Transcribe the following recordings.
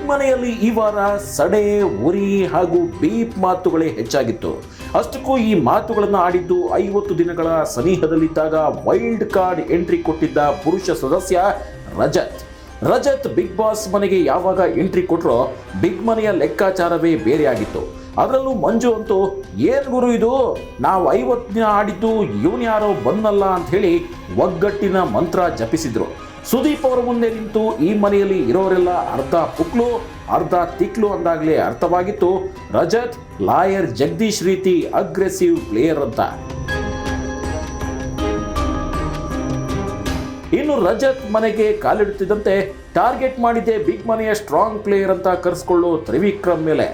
ಮನೆಯಲ್ಲಿ ಈ ವಾರ ಸಡೆ, ಉರಿ ಹಾಗೂ ಬೀಪ್ ಮಾತುಗಳೇ ಹೆಚ್ಚಾಗಿತ್ತು. ಅಷ್ಟಕ್ಕೂ ಈ ಮಾತುಗಳನ್ನು ಆಡಿದ್ದು 50 ದಿನಗಳ ಸನಿಹದಲ್ಲಿದ್ದಾಗ ವೈಲ್ಡ್ ಕಾರ್ಡ್ ಎಂಟ್ರಿ ಕೊಟ್ಟಿದ್ದ ಪುರುಷ ಸದಸ್ಯ ರಜತ್ ಬಿಗ್ ಬಾಸ್ ಮನೆಗೆ ಯಾವಾಗ ಎಂಟ್ರಿ ಕೊಟ್ರೋ ಬಿಗ್ ಮನೆಯ ಲೆಕ್ಕಾಚಾರವೇ ಬೇರೆಯಾಗಿತ್ತು. ಅದರಲ್ಲೂ ಮಂಜು ಅಂತೂ ಏನ್ ಗುರು ಇದು, ನಾವು 50 ದಿನ ಆಡಿದ್ದು ಇವನ್ ಯಾರೋ ಬಂದಲ್ಲ ಅಂತ ಹೇಳಿ ಒಗ್ಗಟ್ಟಿನ ಮಂತ್ರ ಜಪಿಸಿದ್ರು. ಸುದೀಪ್ ಅವರ ಮುಂದೆ ನಿಂತು ಈ ಮನೆಯಲ್ಲಿ ಇರೋರೆಲ್ಲ ಅರ್ಧ ಪುಕ್ಲು ಅರ್ಧ ತಿಕ್ಲು ಅಂದಾಗಲೇ ಅರ್ಥವಾಗಿತ್ತು ರಜತ್ ಲಾಯರ್ ಜಗದೀಶ್ ರೀತಿ ಅಗ್ರೆಸಿವ್ ಪ್ಲೇಯರ್ ಅಂತ. ಇನ್ನು ರಜತ್ ಮನೆಗೆ ಕಾಲಿಡುತ್ತಿದ್ದಂತೆ ಟಾರ್ಗೆಟ್ ಮಾಡಿದ್ದೆ ಬಿಗ್ ಮನೆಯ ಸ್ಟ್ರಾಂಗ್ ಪ್ಲೇಯರ್ ಅಂತ ಕರೆಸ್ಕೊಳ್ಳೋ ತ್ರಿವಿಕ್ರಮ್ ಮೇಲೆ.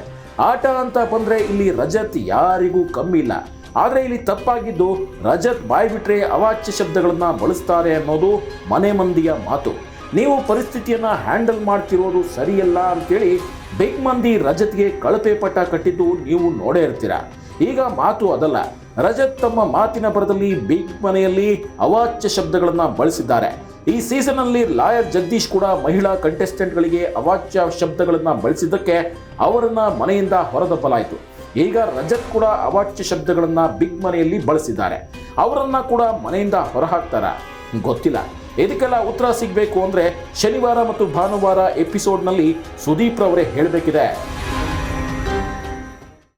ಆಟ ಅಂತ ಬಂದ್ರೆ ಇಲ್ಲಿ ರಜತ್ ಯಾರಿಗೂ ಕಮ್ಮಿ ಇಲ್ಲ. ಆದರೆ ಇಲ್ಲಿ ತಪ್ಪಾಗಿದ್ದು ರಜತ್ ಬಾಯ್ ಬಿಟ್ರೆ ಅವಾಚ್ಯ ಶಬ್ದಗಳನ್ನ ಬಳಸ್ತಾರೆ ಅನ್ನೋದು ಮನೆ ಮಂದಿಯ ಮಾತು. ನೀವು ಪರಿಸ್ಥಿತಿಯನ್ನ ಹ್ಯಾಂಡಲ್ ಮಾಡ್ತಿರೋದು ಸರಿಯಲ್ಲ ಅಂತೇಳಿ ಬಿಗ್ ಮಂದಿ ರಜತ್ಗೆ ಕಳಪೆ ಪಟ್ಟ ಕಟ್ಟಿದ್ದು ನೀವು ನೋಡೇ ಇರ್ತೀರಾ. ಈಗ ಮಾತು ಅದಲ್ಲ, ರಜತ್ ತಮ್ಮ ಮಾತಿನ ಬರದಲ್ಲಿ ಬಿಗ್ ಮನೆಯಲ್ಲಿ ಅವಾಚ್ಯ ಶಬ್ದಗಳನ್ನ ಬಳಸಿದ್ದಾರೆ. ಈ ಸೀಸನ್ ಅಲ್ಲಿ ಲಾಯರ್ ಜಗದೀಶ್ ಕೂಡ ಮಹಿಳಾ ಕಂಟೆಸ್ಟೆಂಟ್ಗಳಿಗೆ ಅವಾಚ್ಯ ಶಬ್ದಗಳನ್ನ ಬಳಸಿದ್ದಕ್ಕೆ ಅವರನ್ನ ಮನೆಯಿಂದ ಹೊರದಬ್ಬಲಾಯಿತು. ಈಗ ರಜತ್ ಕೂಡ ಅವಾಚ್ಯ ಶಬ್ದಗಳನ್ನ ಬಿಗ್ ಮನೆಯಲ್ಲಿ ಬಳಸಿದ್ದಾರೆ. ಅವರನ್ನ ಕೂಡ ಮನೆಯಿಂದ ಹೊರಹಾಕ್ತಾರ ಗೊತ್ತಿಲ್ಲ. ಇದಕ್ಕೆಲ್ಲ ಉತ್ತರ ಸಿಗಬೇಕು ಅಂದ್ರೆ ಶನಿವಾರ ಮತ್ತು ಭಾನುವಾರ ಎಪಿಸೋಡ್ನಲ್ಲಿ ಸುದೀಪ್ ರವರೇ ಹೇಳಬೇಕಿದೆ.